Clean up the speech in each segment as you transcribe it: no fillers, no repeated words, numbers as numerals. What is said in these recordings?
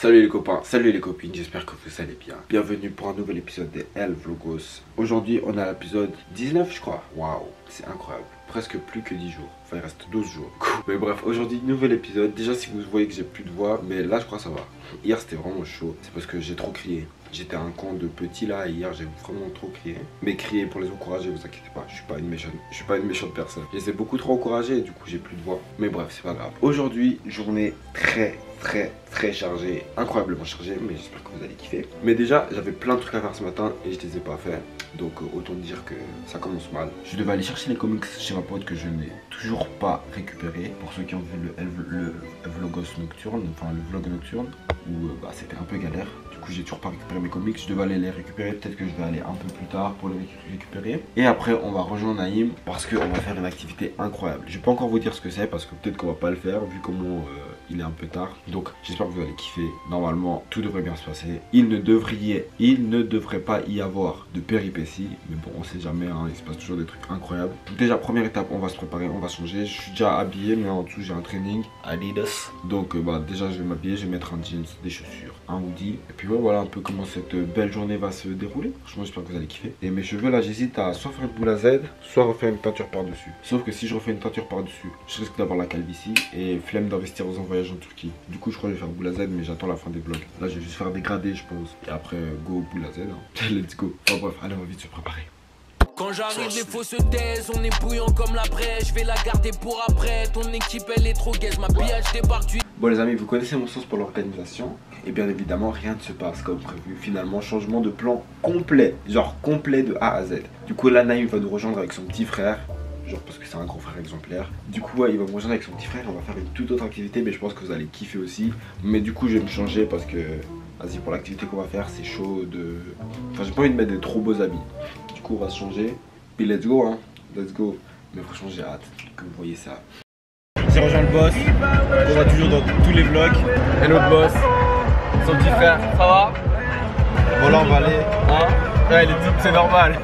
Salut les copains, salut les copines, j'espère que vous allez bien. Bienvenue pour un nouvel épisode des Vlogos. Aujourd'hui on a l'épisode 19 je crois. Waouh, c'est incroyable. Presque plus que 10 jours. Enfin il reste 12 jours. Mais bref, aujourd'hui nouvel épisode. Déjà si vous voyez que j'ai plus de voix, mais là je crois que ça va. Hier c'était vraiment chaud. C'est parce que j'ai trop crié. J'étais un con de petit là et hier j'ai vraiment trop crié. Mais crier pour les encourager, vous inquiétez pas, je suis pas une méchante personne. Je les ai beaucoup trop encouragés et du coup j'ai plus de voix. Mais bref, c'est pas grave. Aujourd'hui, journée très chargée, incroyablement chargée, mais j'espère que vous allez kiffer. Mais déjà, j'avais plein de trucs à faire ce matin et je les ai pas fait. Donc autant dire que ça commence mal. Je devais aller chercher les comics chez ma pote que je n'ai toujours pas récupéré. Pour ceux qui ont vu le vlogos nocturne, enfin le vlog nocturne, où c'était un peu galère. Du coup j'ai toujours pas récupéré mes comics, je devais aller les récupérer, peut-être que je vais aller un peu plus tard pour les récupérer. Et après on va rejoindre Naïm parce qu'on va faire une activité incroyable. Je vais pas encore vous dire ce que c'est parce que peut-être qu'on va pas le faire vu comment il est un peu tard. Donc j'espère que vous allez kiffer. Normalement tout devrait bien se passer. Il ne devrait pas y avoir de péripéties. Mais bon on sait jamais, hein, il se passe toujours des trucs incroyables. Donc déjà première étape, on va se préparer, on va changer. Je suis déjà habillé mais en dessous j'ai un training Adidas. Donc déjà je vais m'habiller, je vais mettre un jeans, des chaussures, un hoodie. Et puis voilà un peu comment cette belle journée va se dérouler. Franchement j'espère que vous allez kiffer. Et mes cheveux là j'hésite à soit faire une boule à Z, soit refaire une teinture par dessus. Sauf que si je refais une teinture par dessus, je risque d'avoir la calvitie et flemme d'investir dans un voyage en Turquie. Du coup je crois que je vais faire boule à Z mais j'attends la fin des vlogs. Là je vais juste faire dégrader je pense. Et après go boule à Z hein. Let's go. Enfin bref, allez on va vite se préparer. Quand j'arrive les faux se taisent, on est bouillant comme la brèche. Je vais la garder pour après, ton équipe elle est trop gaze. Ma pillage débarque du... Bon les amis, vous connaissez mon sens pour l'organisation. Et bien évidemment rien ne se passe comme prévu. Finalement changement de plan complet. Genre complet de A à Z. Du coup là Naïm va nous rejoindre avec son petit frère. Genre parce que c'est un grand frère exemplaire. Du coup ouais, il va me rejoindre avec son petit frère. On va faire une toute autre activité mais je pense que vous allez kiffer aussi. Mais du coup je vais me changer parce que... Vas-y pour l'activité qu'on va faire c'est chaud de... Enfin j'ai pas envie de mettre des trop beaux habits. Du coup on va se changer. Puis let's go hein. Let's go. Mais franchement j'ai hâte que vous voyez ça. J'ai rejoint le boss, on voit toujours dans tous les vlogs. Et l'autre boss, son petit frère, ça va? Bon là on va aller. Hein? Ouais, c'est normal.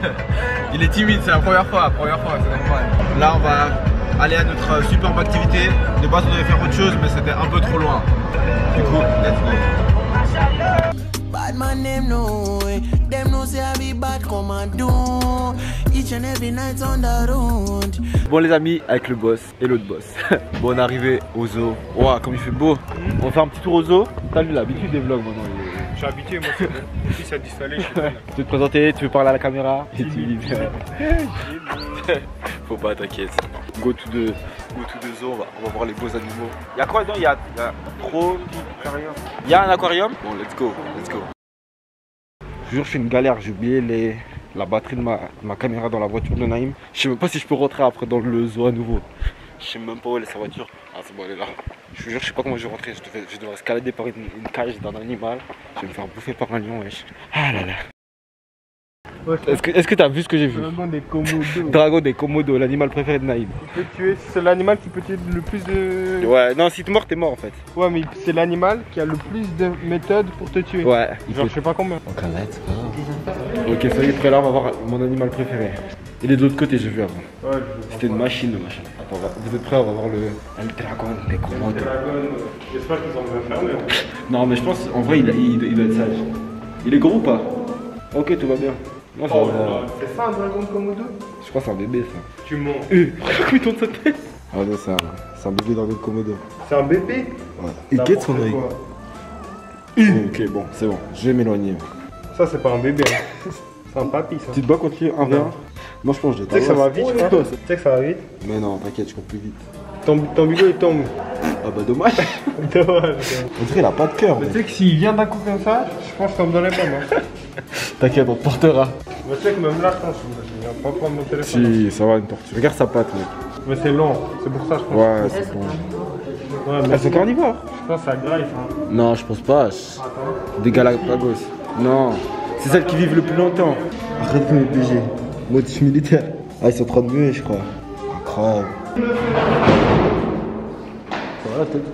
Il est timide, c'est la première fois, c'est normal. Là on va aller à notre superbe activité. De base on devait faire autre chose mais c'était un peu trop loin. Du coup, let's go. Bad man them know say I be bad commando. Each and every night on the road. Bon les amis, avec le boss et l'autre boss. Bon on est arrivé au zoo. Ouah comme il fait beau. On va faire un petit tour au zoo. T'as vu l'habitude des vlogs maintenant. Je suis habitué, moi c'est bon. Si ça disparaît, je suis bon. Tu veux te présenter, tu veux parler à la caméra et tu dis faut pas t'inquiète. Go to the zoo, on va voir les beaux animaux. Y'a quoi dedans? Y'a trop d'aquarium. Y'a un aquarium? Bon let's go. Je vous jure je fais une galère, j'ai oublié la batterie de ma caméra dans la voiture de Naïm. Je sais même pas si je peux rentrer après dans le zoo à nouveau. Je sais même pas où elle est sa voiture. Ah c'est bon elle est là. Je vous jure je sais pas comment je vais rentrer. Je devrais escalader par une cage d'un animal. Je vais me faire bouffer par un lion wesh. Ah là là. Est-ce que t'as vu ce que j'ai vu? Dragon des Komodo. Dragon des Komodo, l'animal préféré de Naïm. Il peut tuer, c'est l'animal qui peut tuer le plus de... Ouais, non si t'es mort en fait. Ouais mais c'est l'animal qui a le plus de méthodes pour te tuer. Ouais. Genre je sais pas combien. Ok, ça y est, après là, on va voir mon animal préféré. Il est de l'autre côté, j'ai vu avant. Ouais, c'était une machine, le machin. Attends, vous êtes prêts? On va voir le dragon des Komodo. J'espère qu'ils ont bien fermé. Non, mais je pense, en vrai, il doit être sage. Il est gros ou pas? Ok, tout va bien. Non, ça va. C'est ça un dragon de Komodo? Je crois que c'est un bébé, ça. Tu mens. Regarde, il tourne sa tête. Ah non, c'est un bébé dragon de Komodo. C'est un bébé? Ouais. Il guette son œil. Ok, bon, c'est bon, je vais m'éloigner. Ça c'est pas un bébé, hein. C'est un papy ça. Tu te bats contre lui 1v1? Non, je pense que je Tu sais que ça va vite, je crois. Tu sais que ça va vite. Mais non, t'inquiète, je cours plus vite. Ton bigot il tombe. Ah bah dommage. Dommage. On dirait il a pas de cœur. Mais tu sais que s'il vient d'un coup comme ça, je pense que ça me donne les pommes. Hein. T'inquiète, on te portera. Mais tu sais que même là, je pense qu'il vient pas prendre mon téléphone. Si, ça va, une tortue. Regarde sa patte, mec. Mais c'est long, c'est pour ça je pense. Ouais, c'est bon. Ouais, mais C'est carnivore? je pense que ça grave. Hein. Non, je pense pas. Des Galapagos. Non. C'est celles qui vivent le plus longtemps. Arrête de me piéger. Motif militaire. Ah, ils sont en train de muer, je crois. Incroyable.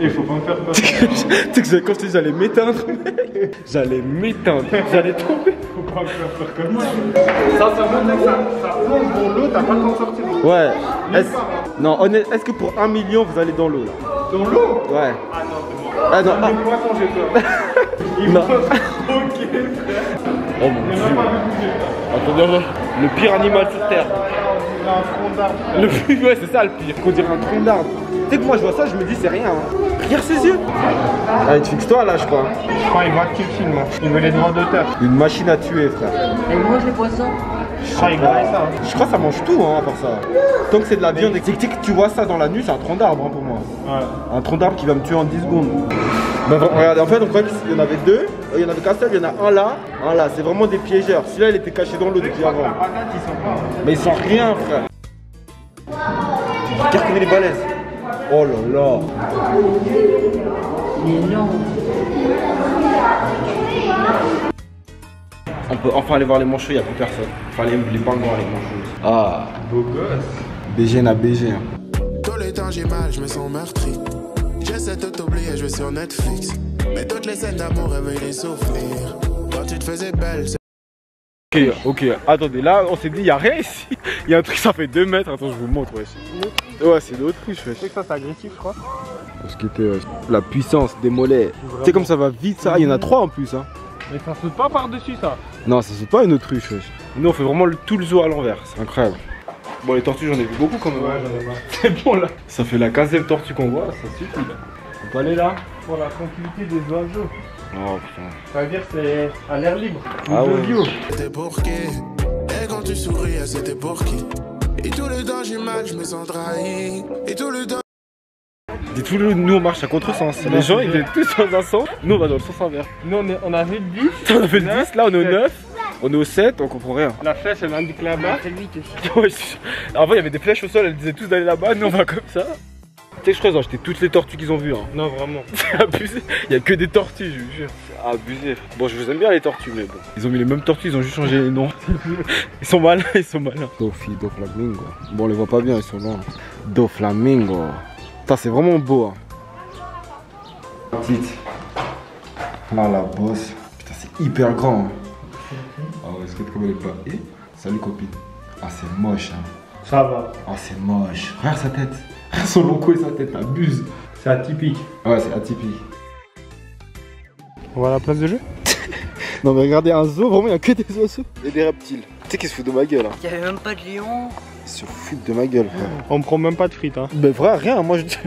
Il faut pas me faire peur. Tu sais que quand je te dis j'allais m'éteindre, j'allais tomber. Faut pas me faire peur comme ça. Ça plonge dans l'eau, t'as pas le temps de sortir. Ouais. Non, est-ce que pour 1 million vous allez dans l'eau là? Dans l'eau? Ouais. Ah non, c'est bon. Ah non. Les poissons, j'ai peur. Non. Oh mon dieu. Attendez, le pire animal sur terre. Le plus, ouais, c'est ça le pire. Qu'on dirait un tronc d'arbre. Tu sais que moi je vois ça, je me dis c'est rien. Hein. Regarde ses yeux. Allez, tu fixes toi là, je crois. Je crois qu'il voit que tu filmes. Il veut les droits d'auteur. Une machine à tuer, frère. Elle mange les poissons. Je crois qu'il graille ça. Je crois que ça mange tout, hein, à part ça. Tant que c'est de la viande et que tu vois ça dans la nuit, c'est un tronc d'arbre hein, pour moi. Ouais. Un tronc d'arbre qui va me tuer en 10 secondes. Ben, regardez, en fait, on croyait qu'il y en avait deux. Il y en avait qu'un seul, il y en a un là. Un là, c'est vraiment des piégeurs. Celui-là, il était caché dans l'eau depuis avant. La patate, ils sont pas. Mais ils sont rien, frère. Regarde comme il est balèze. Oh là là. Il est énorme. On peut enfin aller voir les manchots, il n'y a plus personne. Enfin, les pingouins, les manchots. Ah, Beau gosse. BG n'a BG. Hein. Tous les temps j'ai mal, je me sens meurtri. J'essaie de t'oublier, je vais sur Netflix. Mais toutes les scènes d'amour réveillent les souvenirs. Quand tu te faisais belle, Ok, attendez, là on s'est dit, il n'y a rien ici. Il y a un truc, ça fait 2 mètres. Attends, je vous montre, wesh. Ouais, c'est l'autruche, wesh. Tu sais que ça c'est agressif, je crois. Ce qui était la puissance des mollets. Tu sais comme ça va vite, ça. Il y en a 3 en plus, hein. Mais ça saute pas par-dessus ça. Non, ça c'est pas une autruche, wesh. Nous on fait vraiment tout le zoo à l'envers, c'est incroyable. Bon, les tortues, j'en ai vu beaucoup quand même. Ouais, j'en ai pas. C'est bon là. Ça fait la 15e tortue qu'on voit, ça suffit là. On peut aller là? Pour la tranquillité des oiseaux. Oh putain. Ça veut dire que c'est à l'air libre. Ah Ou de ouais. bio. c'était pour qui? Et quand tu souriais, c'était pour qui? Et tout le temps j'ai mal, je me sens trahi. Et tout le temps. Dites-vous, nous on marche à contresens. Les gens ils viennent tous dans un sens, nous on va dans le sens inverse. Nous on a vu le 10. On a fait le 10, là on est au 9, on est au 7, on comprend rien. La flèche elle indique là-bas. C'est le 8 aussi. Ouais, en fait il y avait des flèches au sol, elles disaient tous d'aller là-bas, nous on va comme ça. Tu sais que je crois qu'ils ont acheté toutes les tortues qu'ils ont vues. Hein. Non, vraiment. C'est abusé, il y a que des tortues, je vous jure. C'est abusé. Bon, je vous aime bien les tortues, mais bon. Ils ont mis les mêmes tortues, ils ont juste changé les noms. Ils sont malins, ils sont malins. Doflamingo. Bon, on les voit pas bien, ils sont loin. Doflamingo. Putain, c'est vraiment beau. Hein. Petite. Ah la bosse. Putain, c'est hyper grand. Hein. Ah ouais, est-ce que comme elle est pas. Eh, salut copine. Ah, c'est moche. Hein. Ça va. Ah, c'est moche. Regarde sa tête. Regarde son long cou et sa tête, abuse. C'est atypique. Ouais, c'est atypique. On va à la place de jeu. Non, mais regardez, un zoo, vraiment, il n'y a que des oiseaux et des reptiles. Tu sais qu'ils se foutent de ma gueule. Hein. Il y avait même pas de lion. Ils se foutent de ma gueule, frère. On me prend même pas de frites. Hein. Mais frère, rien, moi je dis.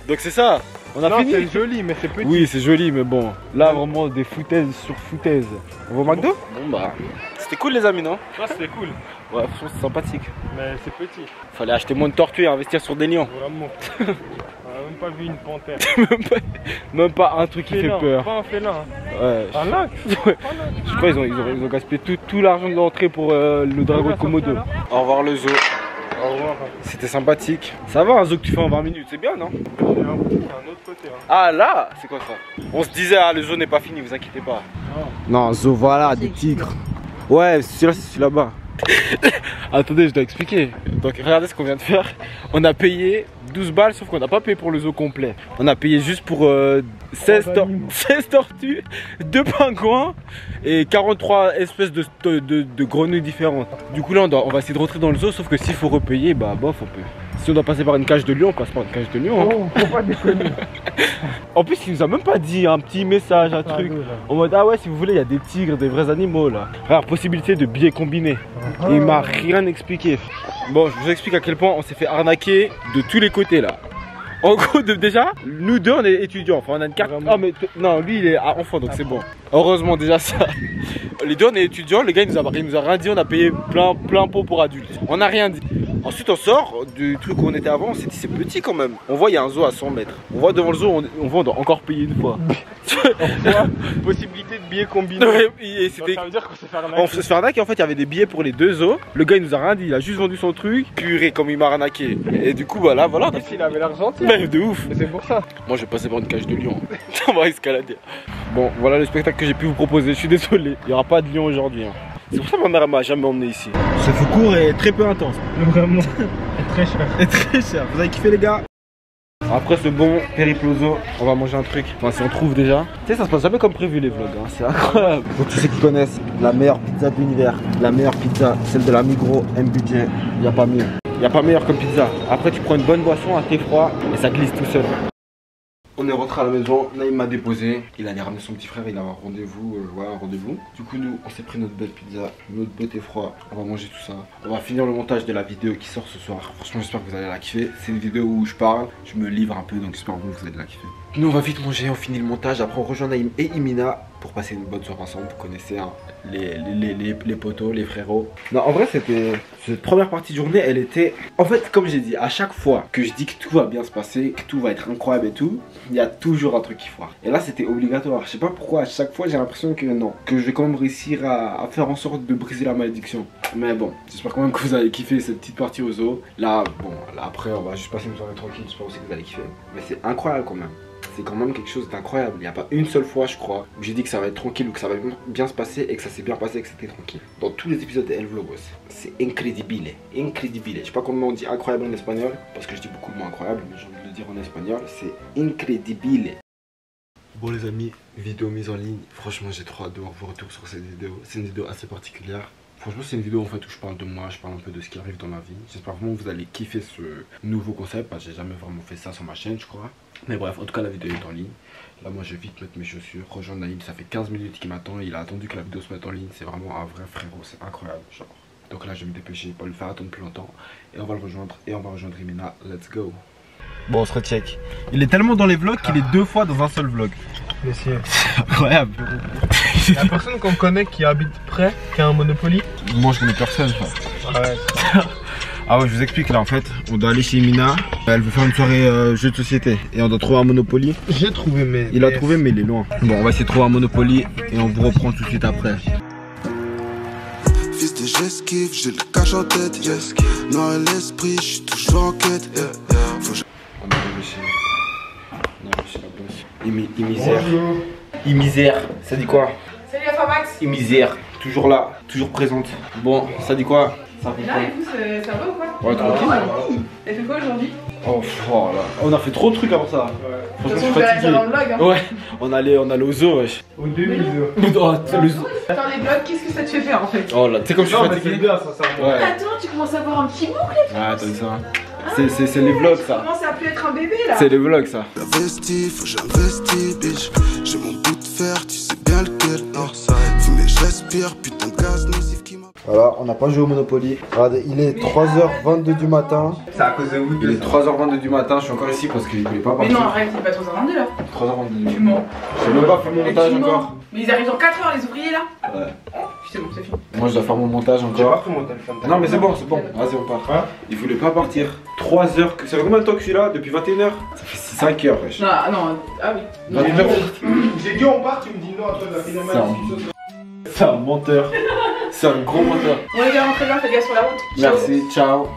Donc c'est ça. On a Non, fini. c'est joli, mais c'est petit. Oui, c'est joli, mais bon. Là, vraiment, des foutaises sur foutaises. On va au McDo? Bon, bah. C'était cool, les amis, non? Ça, c'était cool. Ouais, franchement, c'est sympathique. Mais c'est petit. Fallait acheter moins de tortues et investir sur des lions. Vraiment. On a même pas vu une panthère. Même pas un truc qui fait Félin, peur. Pas un félin. Hein. Ouais. Un lynx. Ouais. Je crois qu'ils ont gaspillé tout l'argent de l'entrée pour le dragon de Komodo. Au revoir le zoo. Au revoir. C'était sympathique. Ça va un zoo que tu fais en 20 minutes, c'est bien non? J'ai un autre côté. Hein. Ah là, c'est quoi ça? On se disait, ah le zoo n'est pas fini, vous inquiétez pas. Non, zoo voilà, des tigres. Ouais, celui-là c'est celui là-bas. Attendez, je dois expliquer. Donc regardez ce qu'on vient de faire. On a payé 12 balles, sauf qu'on n'a pas payé pour le zoo complet. On a payé juste pour 16 tortues, 2 pingouins et 43 espèces de grenouilles différentes. Du coup là on va essayer de rentrer dans le zoo, sauf que s'il faut repayer, bah bof on peut. Si on doit passer par une cage de lion, on passe par une cage de lion. Hein. Oh, faut pas déconner. En plus il nous a même pas dit un petit message, un truc. En mode ah ouais si vous voulez il y a des tigres, des vrais animaux là. Frère, possibilité de billets combinés. Et il m'a rien expliqué. Bon je vous explique à quel point on s'est fait arnaquer de tous les côtés là. En gros déjà, nous deux on est étudiants, enfin on a une carte. Ah mais non lui il est enfant donc c'est bon. Heureusement déjà ça. Les deux on est étudiants, le gars il nous a rien dit, on a payé plein pot pour adultes. On n'a rien dit. Ensuite on sort du truc où on était avant, on s'est dit c'est petit quand même. On voit il y a un zoo à 100 mètres. On voit devant le zoo, on voit on doit encore payer une fois. Possibilité de billets combinés. Ouais, Donc, ça veut dire qu'on s'est fait arnaquer. on se fait arnaquer, en fait il y avait des billets pour les deux zoos. Le gars il nous a rien dit, il a juste vendu son truc. Purée comme il m'a arnaqué. Et du coup voilà. En plus, il avait l'air gentil. Mais de ouf. C'est pour ça. Moi je vais passer par une cage de lion. On va escalader. Bon voilà le spectacle que j'ai pu vous proposer. Je suis désolé, il n'y aura pas de lion aujourd'hui. Hein. C'est pour ça que ma mère m'a jamais emmené ici. Ce feu court est très peu intense. Vraiment. Et très cher. Et très cher. Vous avez kiffé les gars? Après ce bon périple au zoo, on va manger un truc. Enfin si on trouve déjà. Tu sais ça se passe jamais comme prévu les vlogs. Hein. C'est incroyable. Pour tous ceux qui connaissent la meilleure pizza de l'univers, la meilleure pizza, celle de la Migros, M budget. Il n'y a pas mieux. Il n'y a pas meilleur comme pizza. Après tu prends une bonne boisson, un thé froid et ça glisse tout seul. On est rentré à la maison, Naïm m'a déposé. Il allait ramener son petit frère, il a un rendez-vous. Un rendez-vous. Du coup, nous, on s'est pris notre belle pizza, notre beauté froid. On va manger tout ça. On va finir le montage de la vidéo qui sort ce soir. Franchement, j'espère que vous allez la kiffer. C'est une vidéo où je parle, je me livre un peu, donc j'espère que vous allez la kiffer. Nous, on va vite manger, on finit le montage. Après, on rejoint Naïm et Imina pour passer une bonne soirée ensemble. Vous connaissez hein, les potos, les frérots. Non, en vrai, cette première partie de journée, elle était... En fait, comme j'ai dit, à chaque fois que je dis que tout va bien se passer, que tout va être incroyable et tout, il y a toujours un truc qui foire. Et là, c'était obligatoire. Je sais pas pourquoi, à chaque fois, j'ai l'impression que non. Que je vais quand même réussir à faire en sorte de briser la malédiction. Mais bon, j'espère quand même que vous allez kiffer cette petite partie au zoo. Là, bon, là, après, on va juste passer une soirée tranquille. J'espère aussi que vous allez kiffer. Mais c'est incroyable quand même. C'est quand même quelque chose d'incroyable. Il n'y a pas une seule fois, je crois, où j'ai dit que ça va être tranquille ou que ça va bien se passer et que ça s'est bien passé et que c'était tranquille. Dans tous les épisodes de El Vlogos, c'est incredibile. Incredibile. Je sais pas comment on dit incroyable en espagnol, parce que je dis beaucoup le mot incroyable, mais j'ai envie de le dire en espagnol. C'est incredibile. Bon les amis, vidéo mise en ligne. Franchement, j'ai trop hâte de voir vos retours sur cette vidéo. C'est une vidéo assez particulière. Franchement, c'est une vidéo en fait où je parle de moi, je parle un peu de ce qui arrive dans ma vie. J'espère vraiment que vous allez kiffer ce nouveau concept parce que j'ai jamais vraiment fait ça sur ma chaîne, je crois. Mais bref, en tout cas, la vidéo est en ligne. Là, moi, je vais vite mettre mes chaussures. Rejoindre Naïm, ça fait 15 minutes qu'il m'attend. Il a attendu que la vidéo se mette en ligne. C'est vraiment un vrai frérot, c'est incroyable. Genre. Donc là, je vais me dépêcher, pas le faire attendre plus longtemps. Et on va le rejoindre et on va rejoindre Imina. Let's go. Bon, on se recheck. Il est tellement dans les vlogs qu'il est 2 fois dans un seul vlog. Messieurs. C'est incroyable. Il y a personne qu'on connaît qui habite près, qui a un Monopoly. Moi, je connais personne. Ouais. Ah ouais, je vous explique là en fait. On doit aller chez Imina. Elle veut faire une soirée jeu de société. Et on doit trouver un Monopoly. J'ai trouvé, mais. Il a trouvé, mais il est loin. Bon, on va essayer de trouver un Monopoly et on vous reprend tout de suite après. Fils de j'esquive, j'ai le cache en tête, yes. Noir l'esprit, j'suis toujours en quête, yeah. On est arrivé chez la bosse. Imisère. Imisère, ça dit quoi? Salut la Famax. Imisère, toujours là, toujours présente. Bon, ça dit quoi? Ça Et là, écoute, ça va ou quoi? Ouais, tranquille. T'as fait quoi aujourd'hui? Oh, là. On a fait trop de trucs avant ça. De toute façon, je verrai ça dans le vlog. Hein. Ouais, on allait au zoo, wesh. Au demi-zoo. Oh, le zoo. Faire des vlogs, qu'est-ce que ça te fait faire en fait? Oh là, tu sais comme je suis Non, mais c'est fatigué. bien, sincèrement. Ouais. Attends, tu commences à avoir un petit boucle. Ah, t'as vu ça? C'est les vlogs Tu ça. commences à plus être un bébé là. C'est les vlogs ça. J'investis, faut que j'investis, bitch. J'ai mon bout de fer, tu sais bien lequel. Fumer, je respire, putain de gaz nocif qui m'a. Voilà, on n'a pas joué au Monopoly. Regardez, il est 3h22 du matin. C'est à cause de vous. Il est 3h22 du matin, je suis encore ici parce qu'il voulait pas Mais partir. non, arrête, il est pas 3h22 là. 3h22 Tu mens. J'ai même pas fait mon Mais montage tu mens. encore. Mais ils arrivent dans 4h les ouvriers là. Ouais. C'est bon, c'est fini. Moi je dois faire mon montage J'ai pas encore. pris mon téléphone. Non mais c'est bon, vas-y on part. Hein? Il voulait pas partir. 3 heures, ça fait combien de temps que je suis là? Depuis 21h? Ça fait 5 heures wesh. Non, non, ah oui. 21h. J'ai dit on part, tu me dis non, toi, de la finir ma discussion. C'est un menteur. C'est un gros menteur. Bon les gars, rentrez bien, faites gaffe sur la route. Merci, ciao.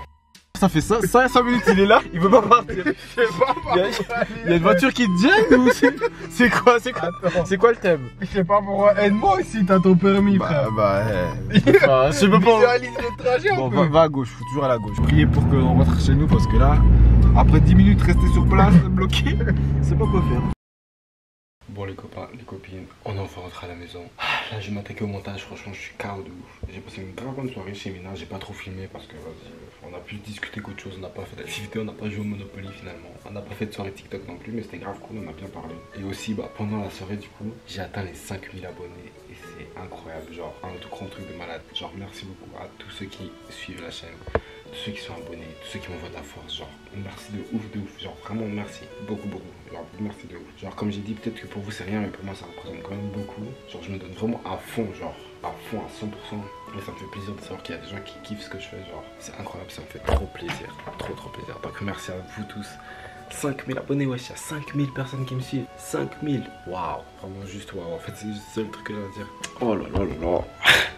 Ça fait 5 minutes il est là, il veut pas partir. Il y a une voiture qui te gêne ou c'est quoi? C'est quoi le thème? Je sais pas pourquoi. Aide-moi aussi, t'as ton permis, frère. Je sais pas. Visualise le trajet Bon, un peu. va à gauche, faut toujours aller à gauche. Priez pour qu'on rentre chez nous parce que là, après 10 minutes rester sur place, bloqué, c'est pas quoi faire. Bon les copains, les copines, on est enfin rentré à la maison. Là je vais m'attaquer au montage, franchement je suis KO de ouf. J'ai passé une très bonne soirée chez Mina, j'ai pas trop filmé parce que on a plus discuté qu'autre chose, on n'a pas fait d'activité, on n'a pas joué au Monopoly finalement. On n'a pas fait de soirée TikTok non plus mais c'était grave cool, on a bien parlé. Et aussi pendant la soirée du coup, j'ai atteint les 5000 abonnés et c'est incroyable, genre un tout grand truc de malade. Genre merci beaucoup à tous ceux qui suivent la chaîne. Tous ceux qui sont abonnés, tous ceux qui m'envoient de la force, genre merci de ouf, genre vraiment merci, beaucoup, genre merci de ouf. Genre comme j'ai dit, peut-être que pour vous c'est rien, mais pour moi ça représente quand même beaucoup. Genre je me donne vraiment à fond, genre à fond, à 100%. Et ça me fait plaisir de savoir qu'il y a des gens qui kiffent ce que je fais, genre c'est incroyable, ça me fait trop plaisir, trop plaisir. Donc merci à vous tous. 5000 abonnés, wesh, il y a 5000 personnes qui me suivent. 5000, waouh, vraiment juste waouh. En fait, c'est juste le seul truc que j'ai à dire. Oh là là là là.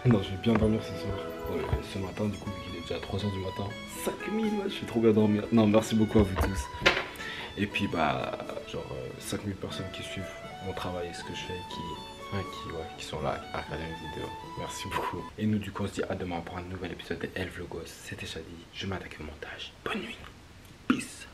Non, je vais bien dormir ce soir. Ouais, ce matin, du coup, vu qu'il est déjà 3h du matin. 5000, ouais, je suis trop bien dormir. Non, merci beaucoup à vous tous. Et puis, genre 5000 personnes qui suivent mon travail et ce que je fais, qui sont là à regarder mes vidéos. Merci beaucoup. Et nous, du coup, on se dit à demain pour un nouvel épisode de El Vlogos. C'était Shadi. Je m'attaque au montage. Bonne nuit. Peace.